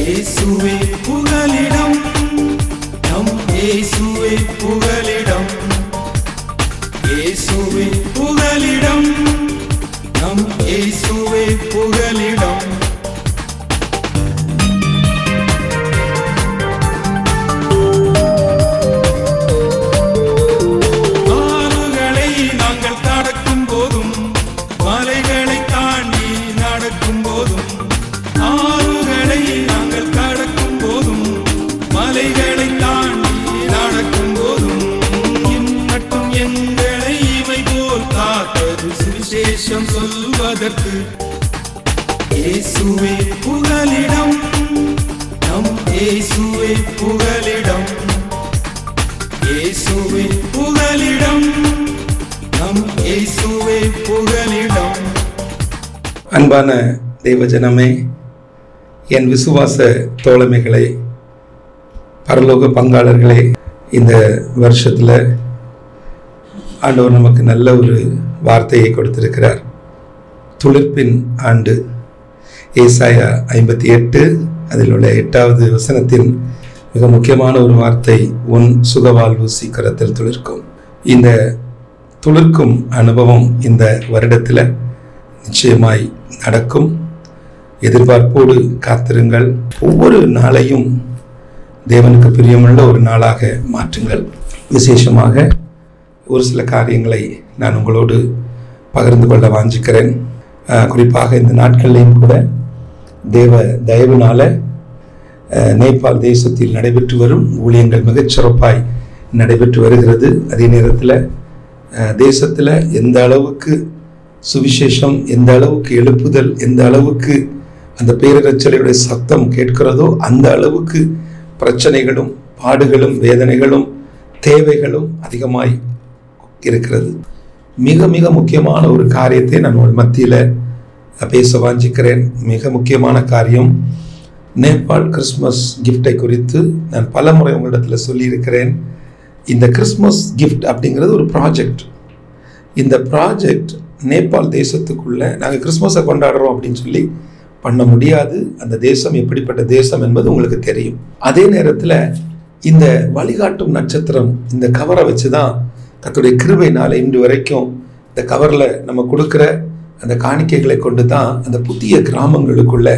இயேசுவே புகலிடம், நம் இயேசுவே புகலிடம். இயேசுவே புகலிடம், நம் இயேசுவே புகலிடம். ஆறுகளை நாங்கள் கடக்கும் போதும், மலைகளை தாண்டி நடக்கும் போதும், ஆறுகளை நாங்கள் கடக்கும் போதும், மலைகளை தாண்டி நடக்கும் போதும், இம்மட்டும் எங்களை இவை போல் காத்தது சுவிசேஷம் சொல்வதற்கு. இயேசுவே புகலிடம், நம் இயேசுவே புகலிடம். இயேசுவே புகலிடம், நம் இயேசுவே புகலிடம். அன்பான தேவஜனமே, என் விசுவாச தோழமைகளே, பரலோக பங்காளர்களே, இந்த வருஷத்தில் ஆண்டவர் நமக்கு நல்ல ஒரு வார்த்தையை கொடுத்திருக்கிறார். துளிர்ப்பின் ஆண்டு. ஏசாயா 58 அதில் உள்ள 8வது வசனத்தின் மிக முக்கியமான ஒரு வார்த்தை, உன் சுகவாழ்வு சீக்கிரத்தில் துளிர்க்கும். இந்த துளிர்க்கும் அனுபவம் இந்த வருடத்தில் நிச்சயமாய் நடக்கும். எதிர்பார்ப்போடு காத்திருங்கள். ஒவ்வொரு நாளையும் தேவனுக்கு பிரியமுள்ள ஒரு நாளாக மாற்றுங்கள். விசேஷமாக ஒரு சில காரியங்களை நான் உங்களோடு பகிர்ந்து கொள்ள வாஞ்சிக்கிறேன். குறிப்பாக இந்த நாட்கள்லையும் கூட தேவ தயவுனால நேபாள் தேசத்தில் நடைபெற்று வரும் ஊழியங்கள் மிகச்சிறப்பாய் நடைபெற்று வருகிறது. அதே நேரத்தில் தேசத்தில் எந்த அளவுக்கு சுவிசேஷம், எந்த அளவுக்கு எழுப்புதல், எந்த அளவுக்கு அந்த பேரிரைச்சலுடைய சத்தம் கேட்கிறதோ அந்த அளவுக்கு பிரச்சனைகளும் பாடுகளும் வேதனைகளும் தேவைகளும் அதிகமாய் இருக்கிறது. மிக மிக முக்கியமான ஒரு காரியத்தை நான் உங்கள் மத்தியில் பேச வாஞ்சிக்கிறேன். மிக முக்கியமான காரியம், நேபாள் கிறிஸ்மஸ் கிஃப்டை குறித்து நான் பல முறை உங்களிடத்தில் சொல்லியிருக்கிறேன். இந்த கிறிஸ்மஸ் கிஃப்ட் அப்படிங்கிறது ஒரு ப்ராஜெக்ட். இந்த ப்ராஜெக்ட் நேபாள் தேசத்துக்குள்ளே நாங்கள் கிறிஸ்மஸை கொண்டாடுறோம் அப்படின்னு சொல்லி பண்ண முடியாது. அந்த தேசம் எப்படிப்பட்ட தேசம் என்பது உங்களுக்கு தெரியும். அதே நேரத்தில் இந்த வழிகாட்டும் நட்சத்திரம், இந்த கவரை வச்சு தான் கர்த்தருடைய கிருபையினால இன்று வரைக்கும் இந்த கவரில் நம்ம கொடுக்குற அந்த காணிக்கைகளை கொண்டு தான் அந்த புதிய கிராமங்களுக்குள்ள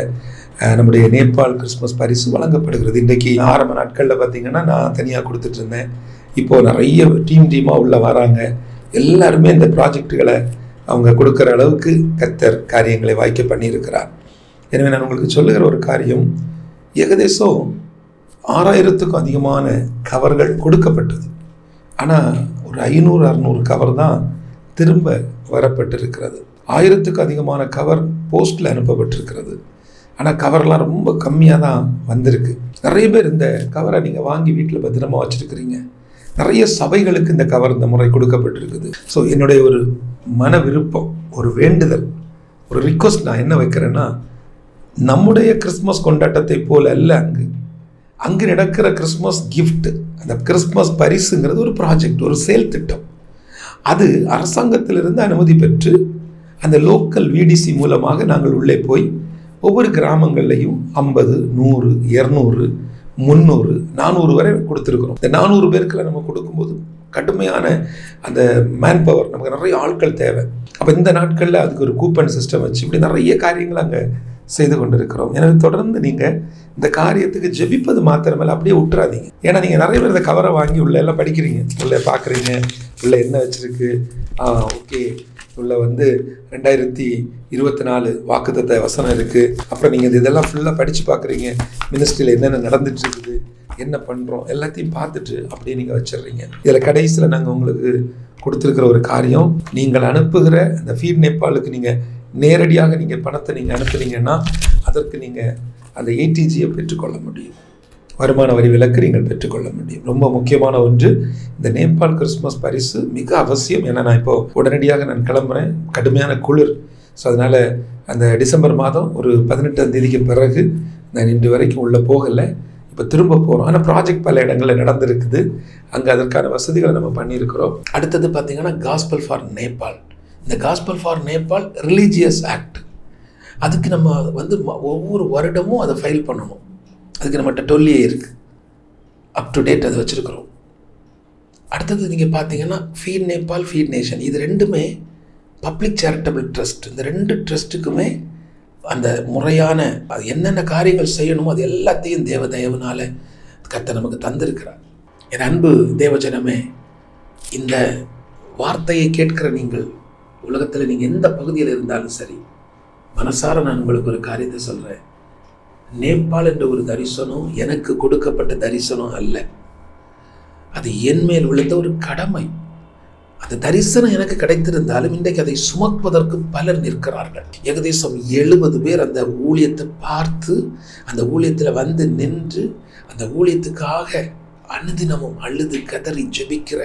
நம்முடைய நேபாள் கிறிஸ்மஸ் பரிசு வழங்கப்படுகிறது. இன்றைக்கு ஆரம்ப நாட்களில் பார்த்தீங்கன்னா நான் தனியாக கொடுத்துட்டு இருந்தேன். இப்போது நிறைய டீமாக உள்ள வராங்க. எல்லாருமே இந்த ப்ராஜெக்டுகளை அவங்க கொடுக்குற அளவுக்கு கர்த்தர் காரியங்களை வாய்க்க பண்ணியிருக்கிறார். எனவே நான் உங்களுக்கு சொல்லுகிற ஒரு காரியம், ஏகதேசம் 6000க்கும் அதிகமான கவர்கள் கொடுக்கப்பட்டது. ஆனால் ஒரு 500-600 கவர் தான் திரும்ப வரப்பட்டிருக்கிறது. 1000க்கும் அதிகமான கவர் போஸ்டில் அனுப்பப்பட்டிருக்கிறது. ஆனால் கவர்லாம் ரொம்ப கம்மியாக தான் வந்திருக்கு. நிறைய பேர் இந்த கவரை நீங்கள் வாங்கி வீட்டில் பத்திரமா வச்சுருக்கிறீங்க. நிறைய சபைகளுக்கு இந்த கவர் இந்த முறை கொடுக்கப்பட்டிருக்குது. ஸோ என்னுடைய ஒரு மன விருப்பம், ஒரு வேண்டுதல், ஒரு ரிக்வஸ்ட் நான் என்ன வைக்கிறேன்னா, நம்முடைய கிறிஸ்மஸ் கொண்டாட்டத்தை போல அல்ல அங்கு நடக்கிற கிறிஸ்மஸ் கிஃப்ட், அந்த கிறிஸ்மஸ் பரிசுங்கிறது ஒரு ப்ராஜெக்ட், ஒரு செயல் திட்டம். அது அரசாங்கத்திலிருந்து அனுமதி பெற்று அந்த லோக்கல் விடிசி மூலமாக நாங்கள் உள்ளே போய் ஒவ்வொரு கிராமங்கள்லையும் 50, 100, 200, 300, 400 வரை கொடுத்துருக்குறோம். இந்த 400 பேருக்குள்ள நம்ம கொடுக்கும்போது கடுமையான அந்த மேன் பவர், நமக்கு நிறைய ஆட்கள் தேவை. அப்போ இந்த நாட்களில் அதுக்கு ஒரு கூப்பன் சிஸ்டம் வச்சு இப்படி நிறைய காரியங்கள் அங்கே செய்து கொண்டிருக்கிறோம். எனவே தொடர்ந்து நீங்கள் இந்த காரியத்துக்கு ஜெபிப்பது மாத்திரமல்ல, அப்படியே விட்டுறாதீங்க. ஏன்னா நீங்கள் நிறைய பேர் இந்த கவரை வாங்கி உள்ள எல்லாம் படிக்கிறீங்க, உள்ளே பார்க்குறீங்க, உள்ளே என்ன வச்சுருக்கு, ஓகே உள்ள 2024 வாக்குத்தத்த வசனம் இருக்குது. அப்புறம் நீங்கள் இதெல்லாம் ஃபுல்லாக படித்து பார்க்குறீங்க, மினிஸ்ட்ரியில் என்னென்ன நடந்துட்டு இருக்குது, என்ன பண்ணுறோம் எல்லாத்தையும் பார்த்துட்டு அப்படியே நீங்கள் வச்சிடுறீங்க. இதில் கடைசியில் நாங்கள் உங்களுக்கு கொடுத்துருக்கிற ஒரு காரியம், நீங்கள் அனுப்புகிற அந்த ஃபீட் நேபாளுக்கு நீங்கள் நேரடியாக நீங்கள் பணத்தை நீங்கள் அனுப்புனீங்கன்னா அதற்கு நீங்கள் அந்த ATGயை பெற்றுக்கொள்ள முடியும். வருமான வரி விலக்கு நீங்கள் பெற்றுக்கொள்ள முடியும். ரொம்ப முக்கியமான ஒன்று, இந்த நேபாள் கிறிஸ்மஸ் பரிசு மிக அவசியம். ஏன்னா நான் இப்போ உடனடியாக நான் கிளம்புறேன், கடுமையான குளிர். ஸோ அதனால் அந்த டிசம்பர் மாதம் ஒரு 18ஆம் தேதிக்கு பிறகு நான் இன்று வரைக்கும் உள்ளே போகலை. இப்போ திரும்ப போகிறோம். ஆனால் ப்ராஜெக்ட் பல இடங்களில் நடந்திருக்குது. அங்கே அதற்கான வசதிகளை நம்ம பண்ணியிருக்கிறோம். அடுத்தது பார்த்திங்கன்னா காஸ்பல் ஃபார் நேபாள். இந்த gospel for Nepal religious act. அதுக்கு நம்ம ஒவ்வொரு வருடமும் அதை ஃபைல் பண்ணணும். அதுக்கு நம்மகிட்ட டொல்லியே இருக்குது, அப் டு டேட் அது வச்சுருக்குறோம். அடுத்தது நீங்கள் பார்த்தீங்கன்னா ஃபீட் நேபாள், ஃபீட் நேஷன், இது ரெண்டுமே பப்ளிக் சேரிட்டபிள் ட்ரஸ்ட். இந்த 2 ட்ரஸ்ட்டுக்குமே அந்த முறையான அது என்னென்ன காரியங்கள் செய்யணுமோ அது எல்லாத்தையும் தயவுனால கர்த்தர் நமக்கு தந்திருக்கிறார். என் அன்பு தேவஜனமே, இந்த வார்த்தையை கேட்கிற நீங்கள் உலகத்தில் நீங்கள் எந்த பகுதியில் இருந்தாலும் சரி, மனசார நான் உங்களுக்கு ஒரு காரியத்தை சொல்கிறேன். நேபாள் என்ற ஒரு தரிசனம் எனக்கு கொடுக்கப்பட்ட தரிசனம் அல்ல, அது என் மேல் விழுந்த ஒரு கடமை. அந்த தரிசனம் எனக்கு கிடைத்திருந்தாலும் இன்றைக்கு அதை சுமப்பதற்கு பலர் நிற்கிறார்கள். ஏகദേശம் 70 பேர் அந்த ஊழியத்தை பார்த்து அந்த ஊழியத்தில் வந்து நின்று அந்த ஊழியத்துக்காக அனுதினமும் அழுது கதறி ஜெபிக்கிற,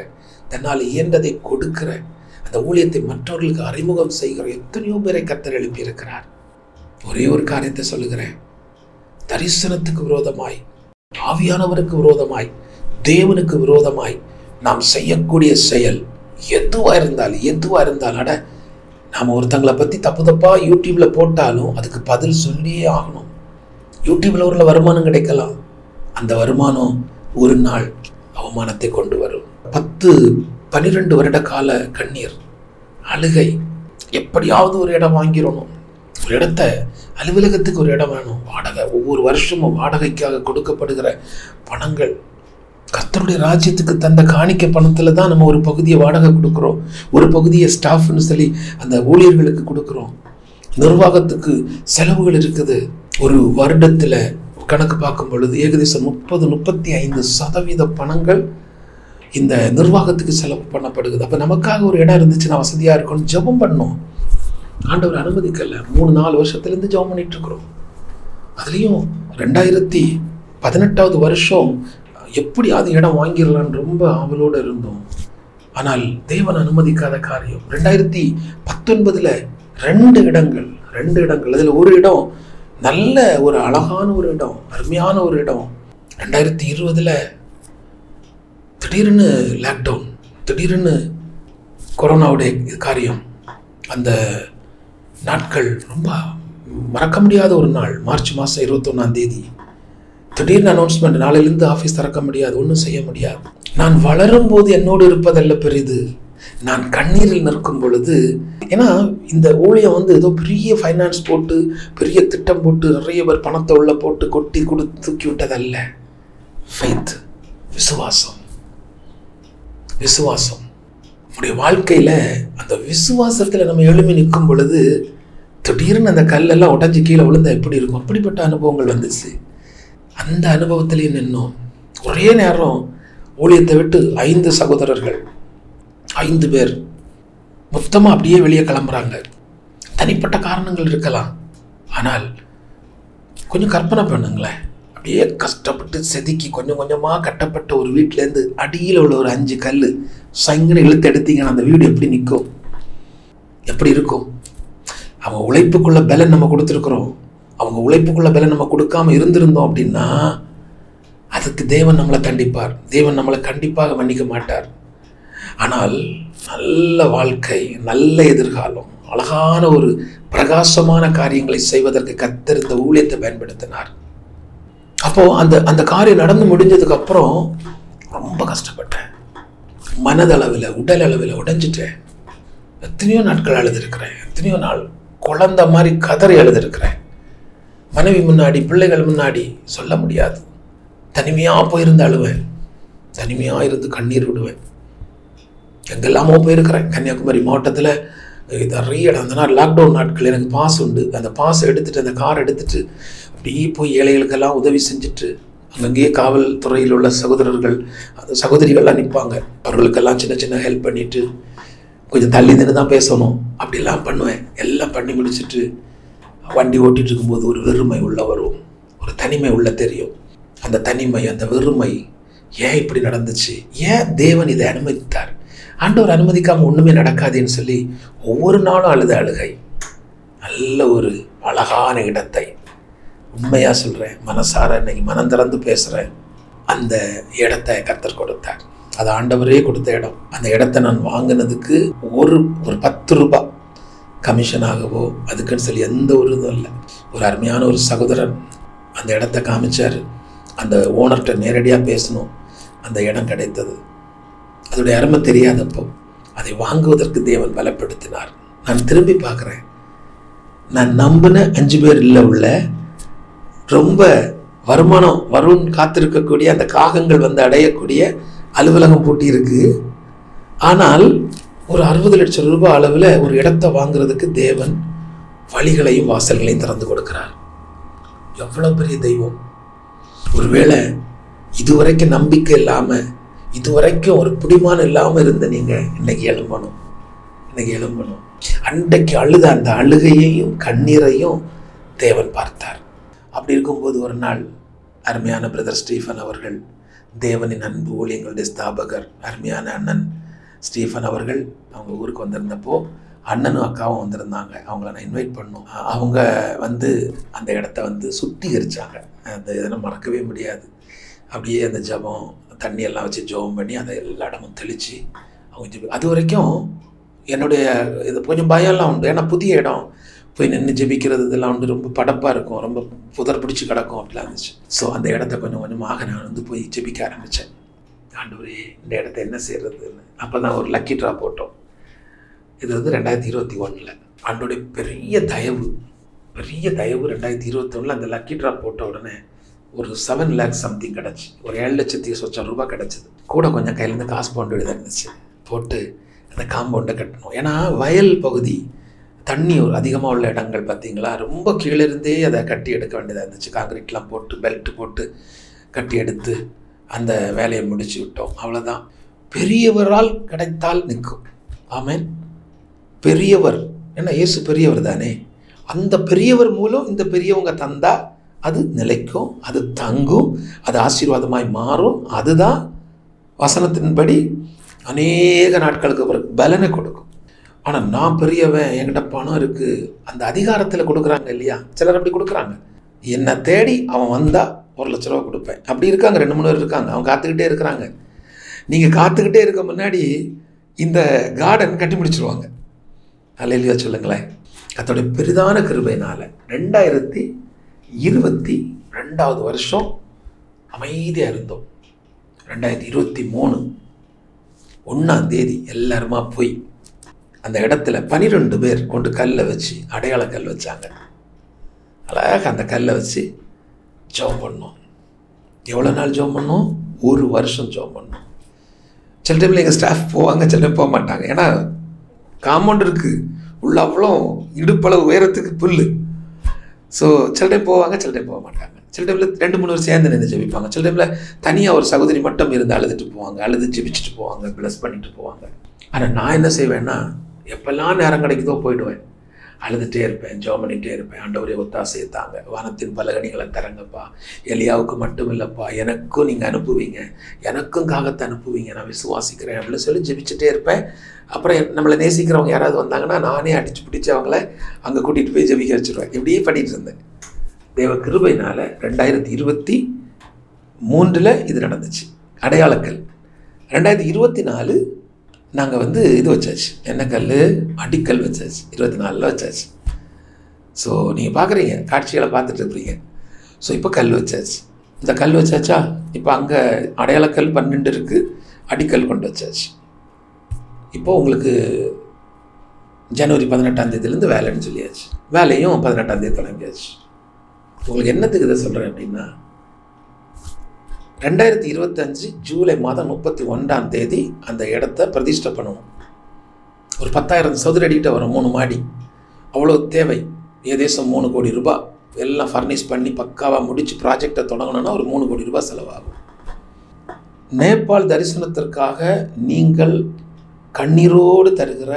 தன்னால் இயன்றதை கொடுக்கிற, அந்த ஊழியத்தை மற்றவர்களுக்கு அறிமுகம் செய்கிற எத்தனையோ பேரை கர்த்தர் எழுப்பியிருக்கிறார். ஒரே ஒரு காரியத்தை சொல்லுகிறேன், தரிசனத்துக்கு விரோதமாய், ஆவியானவருக்கு விரோதமாய், தேவனுக்கு விரோதமாய் நாம் செய்யக்கூடிய செயல் எதுவாக இருந்தாலும் அட நாம் ஒருத்தங்களை பற்றி தப்பாக யூடியூப்பில் போட்டாலும் அதுக்கு பதில் சொல்லியே ஆகணும். யூடியூப்பில் ஒரு வருமானம் கிடைக்கலாம், அந்த வருமானம் ஒரு நாள் அவமானத்தை கொண்டு வரும். 10-12 வருட கால கண்ணீர், அழுகை, எப்படியாவது ஒரு இடம் வாங்கிடணும், ஒரு இடத்த, அலுவலகத்துக்கு ஒரு இடம் வேணும், வாடகை, ஒவ்வொரு வருஷமும் வாடகைக்காக கொடுக்கப்படுகிற பணங்கள், கர்த்தருடைய ராஜ்யத்துக்கு தந்த காணிக்க பணத்தில் தான் நம்ம ஒரு பகுதியை வாடகை கொடுக்குறோம், ஒரு பகுதியை ஸ்டாஃப்னு சொல்லி அந்த ஊழியர்களுக்கு கொடுக்குறோம். நிர்வாகத்துக்கு செலவுகள் இருக்குது. ஒரு வருடத்தில் கணக்கு பார்க்கும் பொழுது ஏகദേശம் 30-35% பணங்கள் இந்த நிர்வாகத்துக்கு செலவு பண்ணப்படுகிறது. அப்போ நமக்காக ஒரு இடம் இருந்துச்சுன்னா வசதியாக இருக்கும்னு ஜெபம் பண்ணோம். ஆண்டவர் அனுமதிக்கலை. 3-4 வருஷத்துலேருந்து ஜெபம் பண்ணிட்டு இருக்கிறோம். அதுலேயும் 2018 வருஷம் எப்படியாவது இடம் வாங்கிடலான்னு ரொம்ப ஆவலோடு இருந்தோம். ஆனால் தேவன் அனுமதிக்காத காரியம். 2019 2 இடங்கள், அதில் ஒரு இடம் நல்ல ஒரு அழகான ஒரு இடம், அருமையான ஒரு இடம். 2020 திடீர்னு லாக்டவுன், திடீர்னு கொரோனாவுடைய காரியம். அந்த நாட்கள் ரொம்ப மறக்க முடியாத ஒரு நாள். மார்ச் மாதம் 21 திடீர்னு அனௌன்ஸ்மெண்ட், நாளையிலிருந்து ஆஃபீஸ் திறக்க முடியாது, ஒன்றும் செய்ய முடியாது. நான் வளரும் போது என்னோடு இருப்பதல்ல பெரிது, நான் கண்ணீரில் நிற்கும் பொழுது. ஏன்னா இந்த ஊழியம் ஏதோ பெரிய ஃபைனான்ஸ் போட்டு, பெரிய திட்டம் போட்டு, நிறைய பேர் பணத்தை உள்ள போட்டு கொட்டி கொடுத்து தூக்கி விட்டதல்ல. ஃபெய்த், விசுவாசம் நம்முடைய வாழ்க்கையில். அந்த விசுவாசத்தில் நம்ம எழுமி நிற்கும் பொழுது திடீர்னு அந்த கல்லெல்லாம் உடஞ்சி கீழே விழுந்தா எப்படி இருக்கும், அப்படிப்பட்ட அனுபவங்கள் வந்துச்சு. அந்த அனுபவத்திலேயே நின்னோம். ஒரே நேரம் ஊழியத்தை விட்டு 5 சகோதரர்கள், 5 பேர் மொத்தமாக அப்படியே வெளியே கிளம்புறாங்க. தனிப்பட்ட காரணங்கள் இருக்கலாம், ஆனால் கொஞ்சம் கற்பனை பண்ணுங்களேன். அப்படியே கஷ்டப்பட்டு செதுக்கி கொஞ்சம் கொஞ்சமாக கட்டப்பட்ட ஒரு வீட்டிலேருந்து அடியில் உள்ள ஒரு 5 கல் சங்கனை இழுத்து எடுத்தீங்கன்னா அந்த வீடு எப்படி நிற்கும், எப்படி இருக்கும்? அவங்க உழைப்புக்குள்ள பலன் நம்ம கொடுத்துருக்குறோம். அவங்க உழைப்புக்குள்ள பலன் நம்ம கொடுக்காம இருந்திருந்தோம் அப்படின்னா அதுக்கு தேவன் நம்மளை கண்டிப்பார். தேவன் நம்மளை கண்டிப்பாக மன்னிக்க மாட்டார். ஆனால் நல்ல வாழ்க்கை, நல்ல எதிர்காலம், அழகான ஒரு பிரகாசமான காரியங்களை செய்வதற்கு கர்த்தர் இந்த ஊழியத்தை பயன்படுத்தினார். அப்போ அந்த காரியம் நடந்து முடிஞ்சதுக்கு அப்புறம் ரொம்ப கஷ்டப்பட்டேன். மனதளவில், உடல் அளவில் உடைஞ்சிட்டேன். எத்தனையோ நாட்கள் அழுதுருக்கிறேன். எத்தனையோ நாள் குழந்தை மாதிரி கதறி அழுதுருக்கிறேன். மனைவி முன்னாடி, பிள்ளைகள் முன்னாடி சொல்ல முடியாது. தனிமையாக போயிருந்து அழுவேன், தனிமையாக இருந்து கண்ணீர் விடுவேன். எங்கெல்லாமோ போயிருக்கிறேன். கன்னியாகுமரி மாவட்டத்தில் நிறைய இடம். அந்த நாள் லாக்டவுன் நாட்கள் எனக்கு பாஸ் உண்டு. அந்த பாஸ் எடுத்துகிட்டு, அந்த கார் எடுத்துகிட்டு அப்படியே போய் ஏழைகளுக்கெல்லாம் உதவி செஞ்சுட்டு, அங்கங்கேயே காவல்துறையில் உள்ள சகோதரர்கள், அந்த சகோதரிகள்லாம் நிற்பாங்க, அவர்களுக்கெல்லாம் சின்ன சின்ன ஹெல்ப் பண்ணிவிட்டு, கொஞ்சம் தள்ளி நின்று தான் பேசணும், அப்படிலாம் பண்ணுவேன். எல்லாம் பண்ணி முடிச்சுட்டு வண்டி ஓட்டிகிட்டு இருக்கும்போது ஒரு வெறுமை உள்ள வரும், ஒரு தனிமை உள்ள தெரியும். அந்த தனிமை, அந்த வெறுமை, ஏன் இப்படி நடந்துச்சு, ஏன் தேவன் இதை அனுமதித்தார், ஆண்டவர் அனுமதிக்காமல் ஒன்றுமே நடக்காதுன்னு சொல்லி ஒவ்வொரு நாளும் அழுகை. நல்ல ஒரு அழகான இடத்தை, உண்மையாக சொல்கிறேன், மனசார இன்னைக்கு மனம் திறந்து பேசுகிறேன், அந்த இடத்தை கர்த்தர் கொடுத்தார். அது ஆண்டவரே கொடுத்த இடம். அந்த இடத்த நான் வாங்கினதுக்கு ஒரு 10 ரூபாய் கமிஷனாகவோ அதுக்குன்னு சொல்லி எந்த ஒரு இதுவும் இல்லை. ஒரு அருமையான ஒரு சகோதரன் அந்த இடத்த காமிச்சார். அந்த ஓனர்கிட்ட நேரடியாக பேசணும். அந்த இடம் கிடைத்தது. அதோடைய அருமை தெரியாதப்போ அதை வாங்குவதற்கு தேவன் பலப்படுத்தினார். நான் திரும்பி பார்க்குறேன். நான் நம்பின 5 பேர் இல்லை உள்ள ரொம்ப வருமானம் வரும்னு காத்திருக்கக்கூடிய அந்த காகங்கள் வந்து அடையக்கூடிய அலுவலகம் பூட்டி இருக்கு. ஆனால் ஒரு 60 லட்சம் ரூபாய் அளவில் ஒரு இடத்தை வாங்குறதுக்கு தேவன் வழிகளையும் வாசல்களையும் திறந்து கொடுக்கிறார். எவ்வளோ பெரிய தெய்வம்! ஒருவேளை இதுவரைக்கும் நம்பிக்கை இல்லாமல், இதுவரைக்கும் ஒரு பிடிமானம் இல்லாமல் இருந்த நீங்கள் இன்னைக்கு எழும்பணும். அன்றைக்கு அழுத அந்த அழுகையையும் கண்ணீரையும் தேவன் பார்த்தார். அப்படி இருக்கும்போது ஒரு நாள் அருமையான பிரதர் ஸ்டீஃபன் அவர்கள், தேவனின் அன்பு ஊழியங்களுடைய ஸ்தாபகர் அருமையான அண்ணன் ஸ்டீஃபன் அவர்கள் அவங்க ஊருக்கு வந்திருந்தப்போ அண்ணனும் அக்காவும் வந்திருந்தாங்க. அவங்கள நான் இன்வைட் பண்ணோம். அவங்க வந்து அந்த இடத்த வந்து சுத்திகரித்தாங்க. அந்த இதெல்லாம் மறக்கவே முடியாது. அப்படியே அந்த ஜபம் தண்ணியெல்லாம் வச்சு ஜபம் பண்ணி அதை எல்லா இடமும் தெளித்து அவங்க அது வரைக்கும் என்னுடைய இது கொஞ்சம் பயம்லாம் உண்டு. ஏன்னா புதிய இடம், போய் நின்று ஜெபிக்கிறது இதெல்லாம் வந்து ரொம்ப படப்பாக இருக்கும், ரொம்ப புதர் பிடிச்சி கிடக்கும், அப்படிலாம் இருந்துச்சு. ஸோ அந்த இடத்த கொஞ்சம் கொஞ்சமாக நான் வந்து போய் ஜெபிக்க ஆரம்பித்தேன். ஆண்டவரே, இந்த இடத்த என்ன செய்கிறதுன்னு. அப்போ தான் ஒரு லக்கி ட்ரா போட்டோம். இது வந்து 2021 ஆண்டோடைய பெரிய தயவு 2021 அந்த லக்கி ட்ரா போட்ட உடனே ஒரு 7 lakh சம்திங் கிடச்சி, ஒரு 7,00,000 ரூபாய் கிடச்சிது. கூட கொஞ்சம் கையிலேருந்து காசு போட்டு தான் இருந்துச்சு. போட்டு அந்த காம்பவுண்டை கட்டணும். ஏன்னா வயல் பகுதி, தண்ணி ஒரு அதிகமாக உள்ள இடங்கள் பார்த்தீங்களா, ரொம்ப கீழே இருந்தே அதை கட்டி எடுக்க வேண்டியதாக இருந்துச்சு. காங்கிரீட்லாம் போட்டு பெல்ட் போட்டு கட்டி எடுத்து அந்த வேலையை முடிச்சு விட்டோம். அவ்வளோதான். பெரியவரால் கிடைத்தால் நிற்கும். ஆமென். பெரியவர், ஏன்னா இயேசு பெரியவர் தானே. அந்த பெரியவர் மூலம் இந்த பெரியவங்க தந்தா அது நிலைக்கும், அது தங்கும், அது ஆசீர்வாதமாய் மாறும். அதுதான் வசனத்தின்படி அநேக நாட்களுக்கு பிறகு பலனை கொடுக்கும். ஆனால் நான் பெரியவன், என்கிட்ட பணம் இருக்குது, அந்த அதிகாரத்தில் கொடுக்குறாங்க இல்லையா, சிலர் அப்படி கொடுக்குறாங்க. என்னை தேடி அவன் வந்தால் 1,00,000 ரூபா கொடுப்பேன். அப்படி இருக்காங்க, 2-3 பேர் இருக்காங்க. அவங்க காத்துக்கிட்டே இருக்கிறாங்க. நீங்கள் காத்துக்கிட்டே இருக்க முன்னாடி இந்த கார்டன் கட்டி முடிச்சிருவாங்க. அல்லேலூயா சொல்லுங்களேன். அதோடைய பெரிதான கிருபையினால் 2022 வருஷம் அமைதியாக இருந்தோம். 2023 1ஆம் தேதி எல்லாருமா போய் அந்த இடத்துல 12 பேர் கொண்டு கல்லை வச்சு, அடையாள கல் வச்சாங்க. அழகாக அந்த கல்லை வச்சு ஜெபம் பண்ணோம். எவ்வளோ நாள் ஜெபம் பண்ணோம்? 1 வருஷம் ஜெபம் பண்ணோம். சில டைமில் எங்கள் ஸ்டாஃப் போவாங்க, சில டைம் போக மாட்டாங்க. ஏன்னா காம்பவுண்ட் இருக்குது, உள்ள அவ்வளோ இடுப்பளவு உயரத்துக்கு புல். ஸோ சில டைம் போவாங்க, சில டைம் போக மாட்டாங்க. சில டைமில் 2-3 பேர் சேர்ந்து நின்று ஜெபிப்பாங்க. சில டைமில் தனியாக ஒரு சகோதரி மட்டும் இருந்து அழுதுட்டு போவாங்க, அழுது ஜெபிச்சுட்டு போவாங்க, ப்ளஸ் பண்ணிட்டு போவாங்க. ஆனால் நான் என்ன செய்வேன்னா, எப்பெல்லாம் நேரம் கிடைக்குதோ போயிடுவேன். அழுதுகிட்டே இருப்பேன், ஜெபம் பண்ணிகிட்டே இருப்பேன். ஆண்டவரே ஒத்தாசையை தாங்க, வானத்தின் பலகணிகளை தரங்கப்பா, எலியாவுக்கு மட்டும் இல்லைப்பா, எனக்கும் நீங்கள் அனுப்புவீங்க, எனக்கும் காகத்தை அனுப்புவீங்க, நான் விசுவாசிக்கிறேன் அப்படின்னு சொல்லி ஜெபிச்சுட்டே இருப்பேன். அப்புறம் நம்மளை நேசிக்கிறவங்க யாராவது வந்தாங்கன்னா நானே அடித்து பிடிச்சி அவங்கள அங்கே கூட்டிகிட்டு போய் ஜெபிக்க வச்சுருவேன். இப்படியே பண்ணிட்டு இருந்தேன். தேவ கிருபையினால் 2023 இது நடந்துச்சு, அடையாளக்கல். 2024 நாங்கள் வந்து இது வச்சாச்சு, என்ன கல், அடிக்கல் வச்சாச்சு. 24 வச்சாச்சு. ஸோ நீங்கள் பார்க்குறீங்க, காட்சிகளை பார்த்துட்டு இருக்கிறீங்க. ஸோ இப்போ கல் வச்சாச்சு. இந்த கல் வச்சாச்சா, இப்போ அங்கே அடையாளக்கல் 12 இருக்குது, அடிக்கல் கொண்டு வச்சாச்சு. இப்போது உங்களுக்கு ஜனவரி 18ஆம் தேதியிலேருந்து வேலைன்னு சொல்லியாச்சு. வேலையும் 18ஆம் தேதி தொடங்கியாச்சு. உங்களுக்கு என்னத்துக்கு இதை சொல்கிறேன் அப்படின்னா, 2025 ஜூலை மாதம் 31ஆம் தேதி அந்த இடத்த பிரதிஷ்டை பண்ணணும். ஒரு 10,000 சதுர அடிக்கிட்ட வரும், 3 மாடி. அவ்வளோ தேவை. ஏதேசம் 3 கோடி ரூபாய் எல்லாம் ஃபர்னிஷ் பண்ணி பக்காவாக முடித்து ப்ராஜெக்டை தொடங்கணும்னா ஒரு 3 கோடி ரூபாய் செலவாகும். நேபாள் தரிசனத்திற்காக நீங்கள் கண்ணீரோடு தருகிற,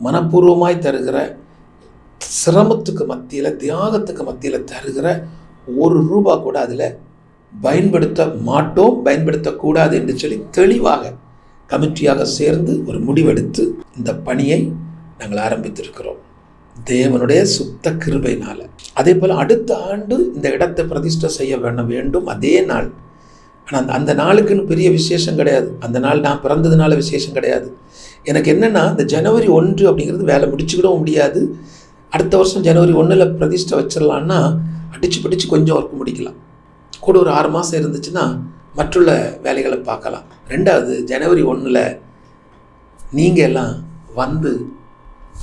மனப்பூர்வமாய் தருகிற, சிரமத்துக்கு மத்தியில், தியாகத்துக்கு மத்தியில் தருகிற 1 ரூபா கூட அதில் பயன்படுத்த மாட்டோம், பயன்படுத்தக்கூடாது என்று சொல்லி தெளிவாக கமிட்டியாக சேர்ந்து ஒரு முடிவெடுத்து இந்த பணியை நாங்கள் ஆரம்பித்திருக்கிறோம், தேவனுடைய சுத்த கிருபையினால். அதே போல் அடுத்த ஆண்டு இந்த இடத்தை பிரதிஷ்டை செய்ய வேண்டும் அதே நாள். ஆனால் அந்த நாளுக்குன்னு பெரிய விசேஷம் கிடையாது. அந்த நாள் நான் பிறந்ததுனால விசேஷம் கிடையாது. எனக்கு என்னென்னா, இந்த ஜனவரி 1 அப்படிங்கிறது வேலை முடிச்சுக்கிடவும் முடியாது. அடுத்த வருஷம் ஜனவரி 1 பிரதிஷ்டை வச்சிடலான்னா அடித்து படித்து கொஞ்சம் ஒர்க் முடிக்கலாம். கூட ஒரு 6 மாதம் இருந்துச்சுன்னா மற்றுள்ள வேலைகளை பார்க்கலாம். 2வது ஜனவரி 1 நீங்கள் எல்லாம் வந்து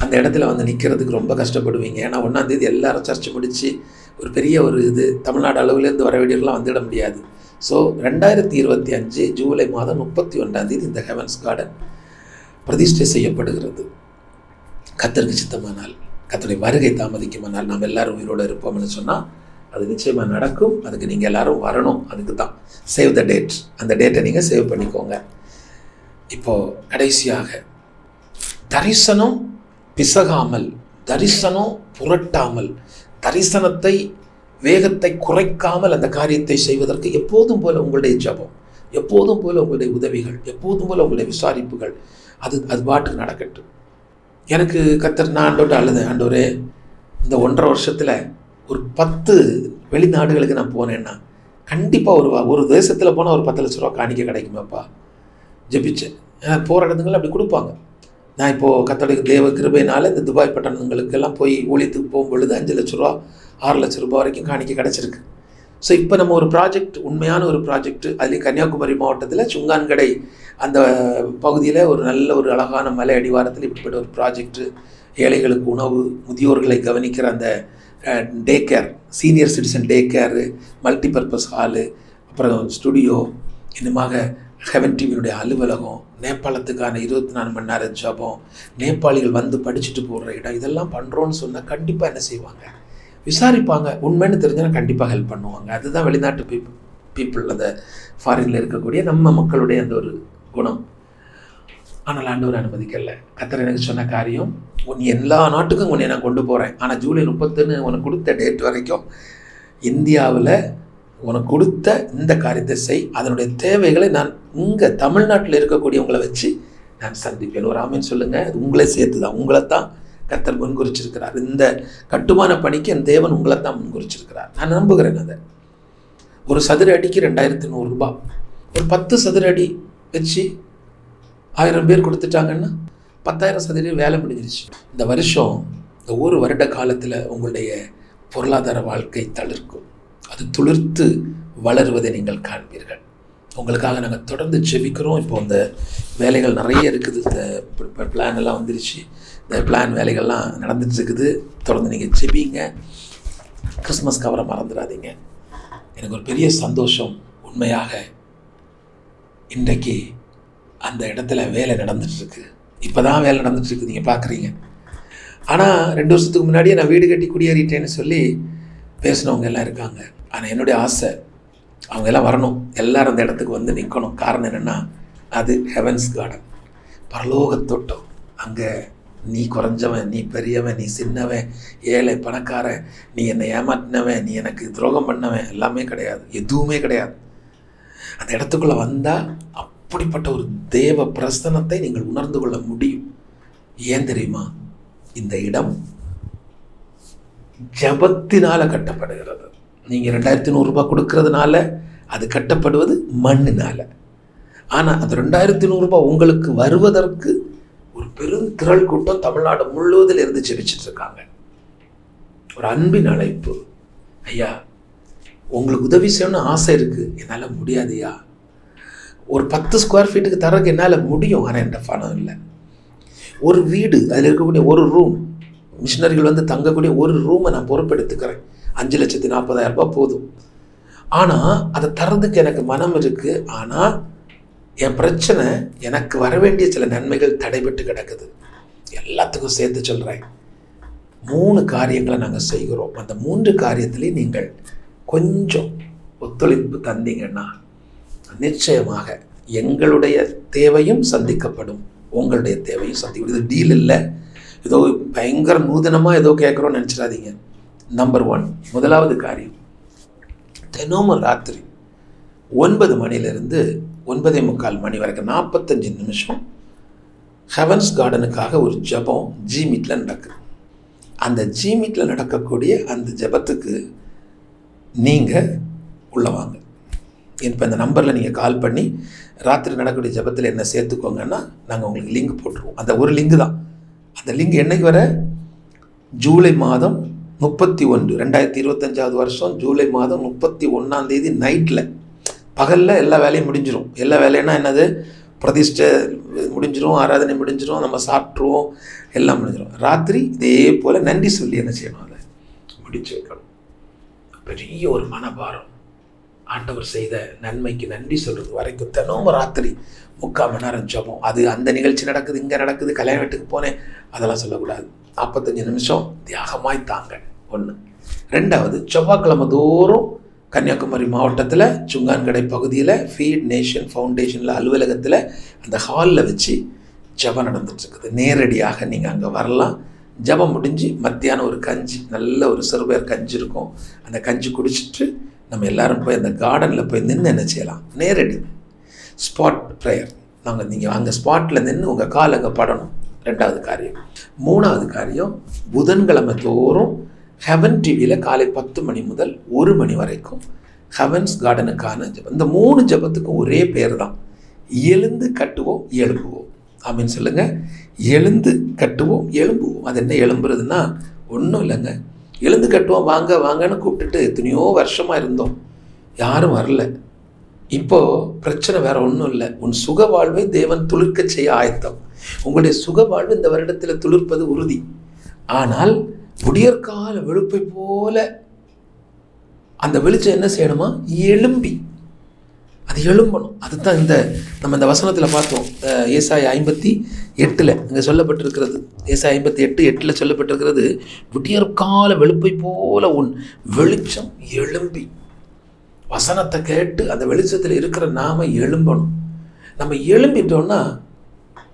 அந்த இடத்துல வந்து நிற்கிறதுக்கு ரொம்ப கஷ்டப்படுவீங்க. ஏன்னா 1ஆம் தேதி எல்லாரும் சர்ச்சை முடித்து ஒரு பெரிய ஒரு இது தமிழ்நாடு அளவுலேருந்து வர வேண்டியவர்களாம் வந்துவிட முடியாது. ஸோ 2025 ஜூலை மாதம் 31ஆம் தேதி இந்த ஹெவன்ஸ் கார்டன் பிரதிஷ்டை செய்யப்படுகிறது. கர்த்தருக்கு சித்தமானால், கர்த்தருடைய வருகை தாமதிக்குமானால் நாம் எல்லாரும் உயிரோடு இருப்போம்னு சொன்னால் அது நிச்சயமாக நடக்கும். அதுக்கு நீங்கள் எல்லாரும் வரணும். அதுக்கு தான் சேவ் த டேட். அந்த டேட்டை நீங்கள் சேவ் பண்ணிக்கோங்க. இப்போது கடைசியாக தரிசனம் பிசகாமல், தரிசனம் புரட்டாமல், தரிசனத்தை வேகத்தை குறைக்காமல் அந்த காரியத்தை செய்வதற்கு எப்போதும் போல உங்களுடைய ஜபம், எப்போதும் போல உங்களுடைய உதவிகள், எப்போதும் போல உங்களுடைய விசாரிப்புகள் அது பாட்டுக்கு நடக்கட்டும். எனக்கு கர்த்தர் நான் ஆண்டவர்கிட்ட அழுதேன், ஆண்டவரே இந்த 1.5 வருஷத்தில் ஒரு 10 வெளிநாடுகளுக்கு நான் போனேன்னா கண்டிப்பாக ஒரு தேசத்தில் போனால் ஒரு 10 லட்ச ரூபா காணிக்க கிடைக்குமாப்பா ஜெபிச்சேன். போகிற இடத்துங்கள் அப்படி கொடுப்பாங்க. நான் இப்போது கர்த்தருடைய தேவ கிருபையினால் இந்த துபாய் பட்டணங்களுக்கெல்லாம் போய் ஊழியத்துக்கு போகும்பொழுது 5 லட்ச ரூபா 6 லட்ச ரூபா வரைக்கும் காணிக்க கிடச்சிருக்கு. ஸோ இப்போ நம்ம ஒரு ப்ராஜெக்ட், உண்மையான ஒரு ப்ராஜெக்ட், அதுலேயும் கன்னியாகுமரி மாவட்டத்தில் சுங்கான்கடை அந்த பகுதியில் ஒரு நல்ல ஒரு அழகான மலை அடிவாரத்தில் இப்படிப்பட்ட ஒரு ப்ராஜெக்ட்டு, ஏழைகளுக்கு உணவு, முதியோர்களை கவனிக்கிற அந்த டே கேர், சீனியர் சிட்டிசன் டே கேரு, மல்டிபர்பஸ் ஹாலு, அப்புறம் ஸ்டுடியோ, இன்னுமாக ஹெவன் டிவியினுடைய அலுவலகம், நேபாளத்துக்கான 24 மணி நேரம் ஜபம், நேபாளிகள் வந்து படிச்சுட்டு போகிற இடம், இதெல்லாம் பண்ணுறோன்னு சொன்னால் கண்டிப்பாக என்ன செய்வாங்க, விசாரிப்பாங்க. உண்மைன்னு தெரிஞ்சால் கண்டிப்பாக ஹெல்ப் பண்ணுவாங்க. அதுதான் வெளிநாட்டு பீப்புள், அந்த ஃபாரினில் இருக்கக்கூடிய நம்ம மக்களுடைய அந்த ஒரு குணம். ஆனால் ஆண்டவர் அனுமதிக்கலை. கர்த்தர் எனக்கு சொன்ன காரியம், நீ எல்லா நாட்டுக்கும் உன்னை நான் கொண்டு போகிறேன், ஆனால் ஜூலை 30 உனக்கு கொடுத்த டேட் வரைக்கும் இந்தியாவில் உனக்கு கொடுத்த இந்த காரியத்தை செய். அதனுடைய தேவைகளை நான் இங்கே தமிழ்நாட்டில் இருக்கக்கூடியவங்களை வச்சு நான் சந்திப்பேன். ஒரு ஆமீன் சொல்லுங்கள். அது உங்களை சேர்த்து தான், உங்களை தான் கர்த்தர் முன்குறிச்சிருக்கிறார். இந்த கட்டுமான பணிக்கு என் தேவன் உங்களை தான் முன்குறிச்சிருக்கிறார். நான் நம்புகிறேன். அதை ஒரு சதுர அடிக்கு 2100 ரூபாய், ஒரு 10 சதுர அடி வச்சு 1000 பேர் கொடுத்துட்டாங்கன்னா 10,000 சதுர வேலை முடிஞ்சிருச்சு. இந்த வருஷம், இந்த ஒரு வருட காலத்தில் உங்களுடைய பொருளாதார வாழ்க்கை தளிர்க்கும். அது துளிர்த்து வளருவதை நீங்கள் காண்பீர்கள். உங்களுக்காக நாங்கள் தொடர்ந்து ஜெபிக்கிறோம். இப்போ இந்த வேலைகள் நிறைய இருக்குது. இந்த பிளான் எல்லாம் வந்துருச்சு. இந்த பிளான் வேலைகள்லாம் நடந்துட்டு இருக்குது. தொடர்ந்து நீங்கள் ஜெபிங்க. கிறிஸ்மஸ் கவரை மறந்துடாதீங்க. எனக்கு ஒரு பெரிய சந்தோஷம். உண்மையாக இன்றைக்கு அந்த இடத்துல வேலை நடந்துட்டுருக்கு. இப்போ தான் வேலை நடந்துட்டுருக்கு, நீங்கள் பார்க்குறீங்க. ஆனால் 2 வருஷத்துக்கு முன்னாடியே நான் வீடு கட்டி குடியேறிட்டேன்னு சொல்லி பேசினவங்க எல்லாம் இருக்காங்க. ஆனால் என்னுடைய ஆசை அவங்க எல்லாம் வரணும், எல்லோரும் அந்த இடத்துக்கு வந்து நிற்கணும். காரணம் என்னென்னா, அது ஹெவன்ஸ் கார்டன், பரலோக தோட்டம். அங்கே நீ குறைஞ்சவன், நீ பெரியவன், நீ சின்னவன், ஏழை பணக்காரன், நீ என்னை ஏமாற்றினவன், நீ எனக்கு துரோகம் பண்ணவன், எல்லாமே கிடையாது, எதுவுமே கிடையாது. அந்த இடத்துக்குள்ளே வந்தால் அப்படிப்பட்ட ஒரு தேவ பிரசன்னத்தை நீங்கள் உணர்ந்து கொள்ள முடியும். ஏன் தெரியுமா? இந்த இடம் ஜபத்தினால் கட்டப்படுகிறது. நீங்கள் 2100 ரூபாய் கொடுக்கறதுனால அது கட்டப்படுவது மண்ணினால். ஆனால் அந்த 2100 ரூபாய் உங்களுக்கு வருவதற்கு ஒரு பெரும் திரள் கூட்டம் தமிழ்நாடு முழுவதில் இருந்து ஜெபிச்சுட்டு இருக்காங்க. ஒரு அன்பின் அழைப்பு. ஐயா, உங்களுக்கு உதவி செய்யணும்னு ஆசை இருக்குது, என்னால் முடியாதுயா. ஒரு 10 ஸ்கொயர் ஃபீட்டுக்கு தரக்கு என்னால் முடியும், ஆனால் என்கிட்ட பணம் இல்லை. ஒரு வீடு, அதில் இருக்கக்கூடிய ஒரு ரூம், மிஷினரிகள் வந்து தங்கக்கூடிய ஒரு ரூமை நான் பொறுப்பெடுத்துக்கிறேன். 5,40,000 ரூபாய் போதும். ஆனால் அதை தரதுக்கு எனக்கு மனம் இருக்குது. ஆனால் என் பிரச்சனை, எனக்கு வர வேண்டிய சில நன்மைகள் தடைபட்டு கிடக்குது. எல்லாத்துக்கும் சேர்த்து சொல்கிறேன். 3 காரியங்களை நாங்கள் செய்கிறோம். அந்த 3 காரியத்திலையும் நீங்கள் கொஞ்சம் ஒத்துழைப்பு தந்தீங்கன்னா நிச்சயமாக எங்களுடைய தேவையும் சந்திக்கப்படும், உங்களுடைய தேவையும் சந்திக்கப்படும். இது டீல் இல்லை, ஏதோ பயங்கர நூதனமாக ஏதோ கேட்குறோன்னு நினச்சிடாதீங்க. நம்பர் 1, முதலாவது காரியம், தினமும் ராத்திரி 9 மணிலேருந்து 9:45 மணி வரைக்கும் 45 நிமிஷம் ஹெவன்ஸ் கார்டனுக்காக ஒரு ஜபம் ஜிமீட்டில் நடக்குது. அந்த ஜிமீட்டில் நடக்கக்கூடிய அந்த ஜபத்துக்கு நீங்கள் உள்ளவாங்க. இப்போ இந்த நம்பரில் நீங்கள் கால் பண்ணி ராத்திரி நடக்கக்கூடிய ஜபத்தில் என்ன சேர்த்துக்கோங்கன்னா நாங்கள் உங்களுக்கு லிங்க் போட்டுருவோம். அந்த ஒரு லிங்கு தான். அந்த லிங்க் என்னைக்கு வர? ஜூலை மாதம் 31 2025 வருஷம் ஜூலை மாதம் 31 நைட்டில் பகலில் எல்லா வேலையும் முடிஞ்சிடும். எல்லா வேலைன்னா என்னது, பிரதிஷ்டை முடிஞ்சிடும், ஆராதனை முடிஞ்சிடும், நம்ம சாப்பிட்ருவோம், எல்லாம் முடிஞ்சிடும். ராத்திரி இதே போல் நன்றி சொல்லி என்ன செய்யணும், அதை முடிச்சு வைக்கணும். பெரிய ஒரு மனபாரம், ஆண்டவர் செய்த நன்மைக்கு நன்றி சொல்கிறது வரைக்கும் தினமும் ராத்திரி 3/4 மணி நேரம் ஜெபம். அது அந்த நிகழ்ச்சி நடக்குது, இங்கே நடக்குது, கல்யாண வீட்டுக்கு போனேன், அதெல்லாம் சொல்லக்கூடாது. 45 நிமிஷம் தியாகமாய் தாங்க. 1. 2வது, செவ்வாய்க்கிழமை தோறும் கன்னியாகுமரி மாவட்டத்தில் சுங்கான்கடை பகுதியில் ஃபீட் நேஷன் ஃபவுண்டேஷனில் அலுவலகத்தில் அந்த ஹாலில் வச்சு ஜெபம் நடந்துட்டுருக்குது. நேரடியாக நீங்கள் அங்கே வரலாம். ஜெபம் முடிஞ்சு மத்தியானம் ஒரு கஞ்சி, நல்ல ஒரு சிறுபேர் கஞ்சி இருக்கும், அந்த கஞ்சி குடிச்சிட்டு நம்ம எல்லாரும் போய் அந்த கார்டனில் போய் நின்று என்ன செய்யலாம், நேரடி ஸ்பாட் ப்ரேயர். நீங்கள் அங்கே ஸ்பாட்டில் நின்று உங்கள் கால் அங்கே படணும். 2வது காரியம். 3வது காரியம், புதன்கிழமை தோறும் ஹெவன் டிவியில் காலை 10 மணி முதல் 1 மணி வரைக்கும் ஹெவன்ஸ் கார்டனுக்கான ஜெபம். இந்த 3 ஜெபத்துக்கும் ஒரே பேர் தான், எழுந்து கட்டுவோம் எழும்புவோம். ஆமீன் சொல்லுங்கள். எழுந்து கட்டுவோம் எழும்புவோம். அது என்ன எழும்புறதுன்னா ஒன்றும் இல்லைங்க, எழுந்து கட்டுவோம் வாங்க வாங்கன்னு கூப்பிட்டுட்டு எத்தனையோ வருஷமாக இருந்தோம், யாரும் வரல. இப்போது பிரச்சனை வேறு ஒன்றும் இல்லை, உன் சுக வாழ்வை தேவன் துளிர்க்க செய்ய ஆயத்தம். உங்களுடைய சுக வாழ்வு இந்த வருடத்தில் துளிர்ப்பது உறுதி. ஆனால் விடியற்கால வெளுப்பை போல அந்த வெளிச்சம் என்ன செய்யணுமா, எழும்பி அது எழும்பணும். அதுதான் நம்ம இந்த வசனத்தில் பார்த்தோம். ஏசாயா 58 இங்கே சொல்லப்பட்டிருக்கிறது. ஏசாயா 58:8 சொல்லப்பட்டிருக்கிறது, விடியற்கால வெளுப்பை போல உன் வெளிச்சம் எழும்பி. வசனத்தை கேட்டு அந்த வெளிச்சத்தில் இருக்கிற நாம எழும்பணும். நம்ம எழும்பிட்டோம்னா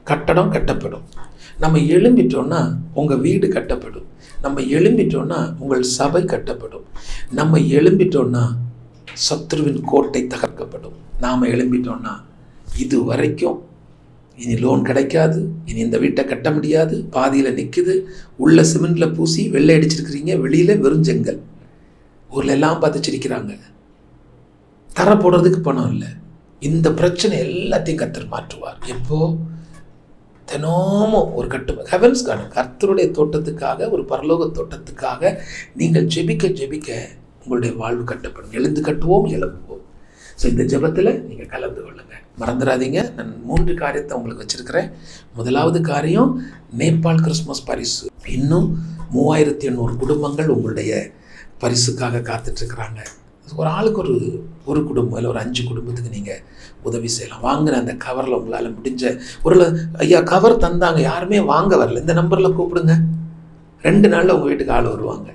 கட்டடம் கட்டப்படும். நம்ம எழும்பிட்டோம்னா உங்கள் வீடு கட்டப்படும். நம்ம எழும்பிட்டோம்னா உங்கள் சபை கட்டப்படும். நம்ம எழும்பிட்டோம்னா சத்ருவின் கோட்டை தகர்க்கப்படும். நாம் எழும்பிட்டோம்னா இது வரைக்கும் இனி லோன் கிடைக்காது, இனி இந்த வீட்டை கட்ட முடியாது, பாதியில் நிற்குது, உள்ள சிமெண்டில் பூசி வெள்ளை அடிச்சிருக்கிறீங்க, வெளியில் வெறுஞ்செங்கல், ஊரில் எல்லாம் பார்த்து சிரிக்கிறாங்க, தர போடுறதுக்கு பணம் இல்லை. இந்த பிரச்சனை எல்லாத்தையும் கர்த்தர் மாற்றுவார். எப்போ? தினமும் ஒரு ஹெவன்ஸ் கார்டன், கர்த்தருடைய தோட்டத்துக்காக, ஒரு பரலோக தோட்டத்துக்காக நீங்கள் ஜெபிக்க ஜெபிக்க உங்களுடைய வாழ்வு கட்டப்படும். எழுந்து கட்டுவோம் எழும்புவோம். ஸோ இந்த ஜெபத்தில் நீங்கள் கலந்து கொள்ளுங்கள், மறந்துடாதீங்க. நான் 3 காரியத்தை உங்களுக்கு வச்சுருக்கிறேன். முதலாவது காரியம், நேபாள் கிறிஸ்மஸ் பரிசு. இன்னும் 3800 குடும்பங்கள் உங்களுடைய பரிசுக்காக காத்துட்ருக்குறாங்க. ஒரு ஆளுக்கு ஒரு குடும்பம் இல்லை ஒரு 5 குடும்பத்துக்கு நீங்கள் உதவி செய்யலாம். வாங்கின அந்த கவரில் உங்களால் முடிஞ்ச ஐயா கவர் தந்தாங்க, யாருமே வாங்க வரல, இந்த நம்பரில் கூப்பிடுங்க, 2 நாளில் உங்கள் வீட்டுக்கு ஆள் வருவாங்க.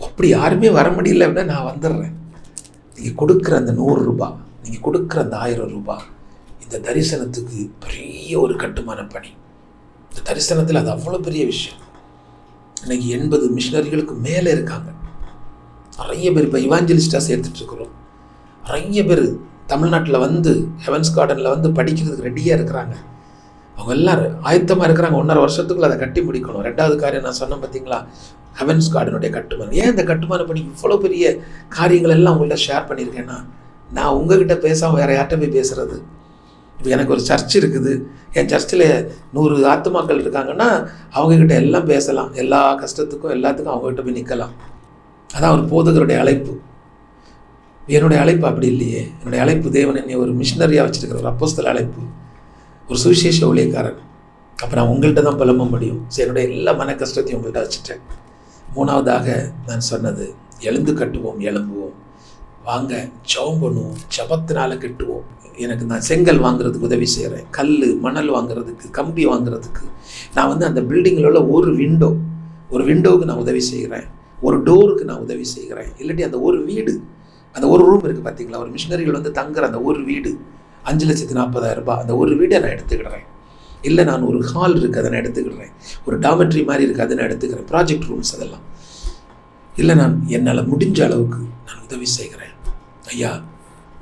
அப்படி யாருமே வர முடியல அப்படின்னா நான் வந்துடுறேன். நீங்கள் கொடுக்குற அந்த 100 ரூபாய், நீங்கள் கொடுக்குற அந்த 1000 ரூபாய் இந்த தரிசனத்துக்கு பெரிய ஒரு கட்டுமான பணி. இந்த தரிசனத்தில் அது அவ்வளோ பெரிய விஷயம். இன்னைக்கு 80 மிஷினரிகளுக்கு மேலே இருக்காங்க. நிறைய பேர் இப்போ இவாஞ்சலிஸ்டாக சேர்த்துட்ருக்குறோம். நிறைய பேர் தமிழ்நாட்டில் வந்து ஹெவன்ஸ் கார்டனில் வந்து படிக்கிறதுக்கு ரெடியாக இருக்கிறாங்க. அவங்க எல்லோரும் ஆயத்தமாக இருக்கிறாங்க. 1.5 வருஷத்துக்குள்ள அதை கட்டி முடிக்கணும். 2வது காரியம் நான் சொன்னேன் பார்த்தீங்களா, ஹெவன்ஸ் கார்டனுடைய கட்டுமானம். ஏன் இந்த கட்டுமான பணி இவ்வளோ பெரிய காரியங்கள் எல்லாம் உங்கள்கிட்ட ஷேர் பண்ணியிருக்கேன்னா, நான் உங்ககிட்ட பேசாமல் வேறு யார்கிட்ட போய் பேசுகிறது? இப்போ எனக்கு ஒரு சர்ச் இருக்குது, என் சர்ச்சில் 100 ஆத்துமாக்கள் இருக்காங்கன்னா அவங்கக்கிட்ட எல்லாம் பேசலாம், எல்லா கஷ்டத்துக்கும் எல்லாத்துக்கும் அவங்ககிட்ட போய் நிற்கலாம். அதான் ஒரு போதகருடைய அழைப்பு. என்னுடைய அழைப்பு அப்படி இல்லையே. என்னுடைய அழைப்பு தேவன் என்னை ஒரு மிஷினரியாக வச்சுருக்கிற ஒரு அப்போஸ்தல அழைப்பு, ஒரு சுவிசேஷ ஊழியக்காரன். அப்போ நான் உங்கள்கிட்ட தான் புலம்ப முடியும். சரி, என்னுடைய எல்லா மன கஷ்டத்தையும் உங்கள்கிட்ட வச்சுட்டேன். 3வதாக நான் சொன்னது, எழுந்து கட்டுவோம் எழும்புவோம். வாங்க ஜெபம் பண்ணுவோம், ஜெபத்தினால கட்டுவோம். எனக்கு நான் செங்கல் வாங்குறதுக்கு உதவி செய்கிறேன், கல் மணல் வாங்குறதுக்கு, கம்பி வாங்குறதுக்கு. நான் வந்து அந்த பில்டிங்கில் உள்ள ஒரு விண்டோவுக்கு நான் உதவி செய்கிறேன், ஒரு டோருக்கு நான் உதவி செய்கிறேன். இல்லாட்டி அந்த ஒரு வீடு, அந்த ஒரு ரூம் இருக்குது பார்த்தீங்களா, ஒரு மிஷினரிகள் வந்து தங்குற அந்த ஒரு வீடு 5,40,000 ரூபாய், அந்த ஒரு வீடை நான் எடுத்துக்கிடுறேன். இல்லை நான் ஒரு ஹால் இருக்குது அதை நான் எடுத்துக்கிடுறேன், ஒரு டாமெட்ரி மாதிரி இருக்குது அதை நான் எடுத்துக்கிறேன், ப்ராஜெக்ட் ரூம்ஸ் அதெல்லாம். இல்லை நான் என்னால் முடிஞ்ச அளவுக்கு நான் உதவி செய்கிறேன். ஐயா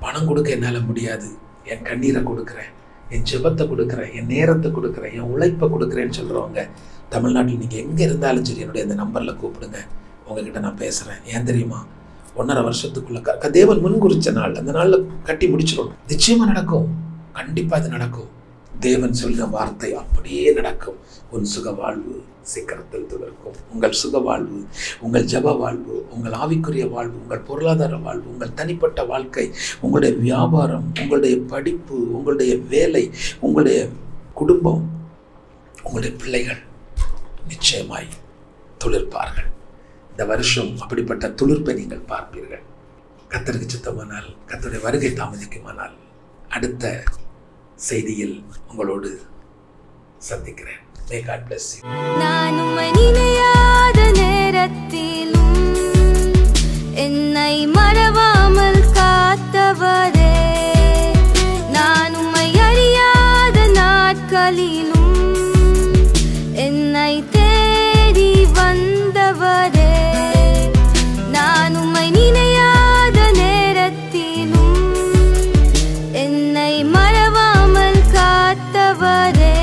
பணம் கொடுக்க என்னால் முடியாது, என் கண்ணீரை கொடுக்குறேன், என் ஜெபத்தை கொடுக்குறேன், என் நேரத்தை கொடுக்குறேன், என் உழைப்பை கொடுக்குறேன்னு சொல்கிறவங்க தமிழ்நாட்டில் நீங்கள் எங்கே இருந்தாலும் சரி என்னுடைய இந்த நம்பரில் கூப்பிடுங்க, உங்ககிட்ட நான் பேசுகிறேன். ஏன் தெரியுமா, 1.5 வருஷத்துக்குள்ள தேவன் முன்குறிச்ச நாள், அந்த நாளில் கட்டி முடிச்சிடணும். நிச்சயமாக நடக்கும், கண்டிப்பாக இது நடக்கும். தேவன் சொல்ற வார்த்தை அப்படியே நடக்கும். உன் சுக வாழ்வு சீக்கிரத்தில் துவர்க்கும். உங்கள் சுக வாழ்வு, உங்கள் ஜப வாழ்வு, உங்கள் ஆவிக்குரிய வாழ்வு, உங்கள் பொருளாதார வாழ்வு, உங்கள் தனிப்பட்ட வாழ்க்கை, உங்களுடைய வியாபாரம், உங்களுடைய படிப்பு, உங்களுடைய வேலை, உங்களுடைய குடும்பம், உங்களுடைய பிள்ளைகள் நிச்சயமாய் துளிர்ப்பார்கள். இந்த வருஷம் அப்படிப்பட்ட துளிர்ப்பை நீங்கள் பார்ப்பீர்கள். கர்த்தருக்கு சித்தமானால், கர்த்தருடைய வருகை தாமதிக்குமானால் அடுத்த செய்தியில் உங்களோடு சந்திக்கிறேன். May God bless you. நான் உம்மை நினையாத நேரத்திலும் என்னை மறவாமல் காத்தவரே, நான் உம்மை அறியாத நாட்களிலும் என்னை தேடி வந்தவரே, நான் உம்மை நினையாத நேரத்திலும் என்னை மறவாமல் காத்தவரே,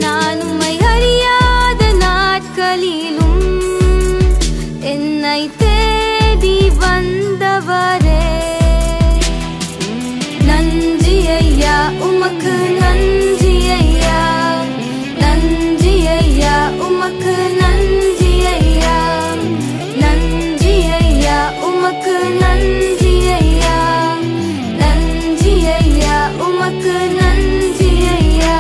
நான் உம்மை அறியாத நாட்களிலும் என்னை தேடி வந்தவரே. நன்றி ஐயா, உமக்கு நன்றி ஐயா, நன்றி ஐயா, உமக்கு நன்றி ஐயா, நன்றி ஐயா, உமக்கு நன்றி ஐயா, நன்றி ஐயா, உமக்கு நன்றி ஐயா.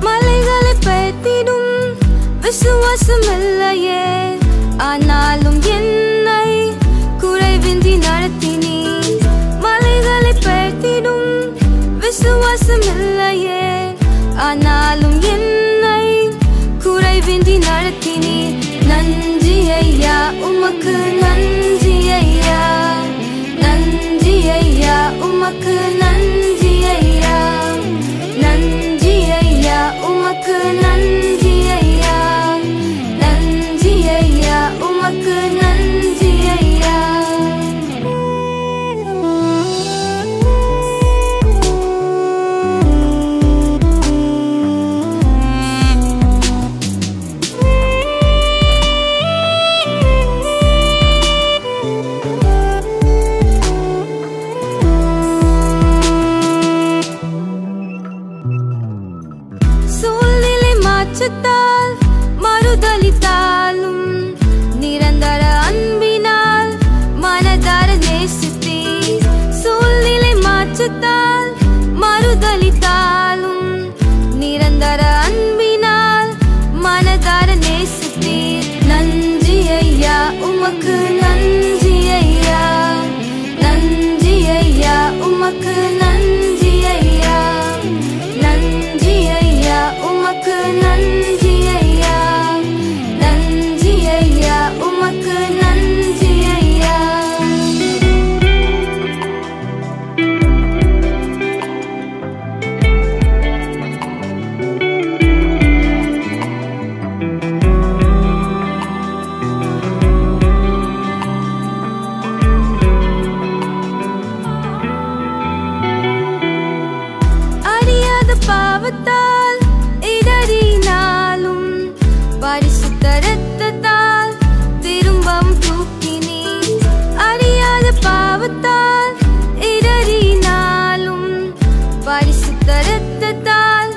மலைகளை பெயர்த்திடும் விசுவாசம் இல்லையே, ஆனாலும் என்னை குறைவின்றி நடத்தினீர். மலைகளை பெயர்த்திடும் விசுவாசம் இல்லையே, ஆனாலும் என்னை குறைவின்றி நடத்தினீர். நன்றி ஐயா, உமக்கு நன்றி ஐயா, நன்றி ஐயா, உமக்கு நன்றி ஐயா, நன்றி ஐயா, உமக்கு நன்றி ஐயா, நன்றி ஐயா, உமக்கு நன்றி ஐயா. சூழ்நிலை மாற்றத்தால் மறுதலித்தாலும் நிரந்தர அன்பினால் மனதார நேசித்தீர். சூழ்நிலை மாற்றத்தால் மறுதலித்தாலும் நிரந்தர அன்பினால் மனதார நேசித்தீர். நன்றி ஐயா, உமக்கு நன்றி ஐயா, நன்றி ஐயா, உமக்கு நன்றி ஐயா, நன்றி ஐயா, உமக்கு நன்றி ஐயா, நன்றி ஐயா, உமக்கு நன்றி ஐயா. அறியாத பாவத்தால் இடறினாலும் பரிசுத்த இரத்தத்தால் திரும்பவும் தூக்கினீர். அறியாத பாவத்தால் இடறினாலும் பரிசுத்த இரத்தத்தால்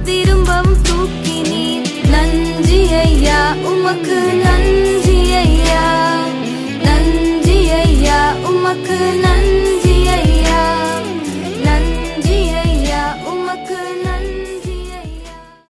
திரும்பவும் தூக்கினீர். நன்றி ஐயா, உமக்கு நன்றி ஐயா, நன்றி ஐயா, உமக்கு நன்றி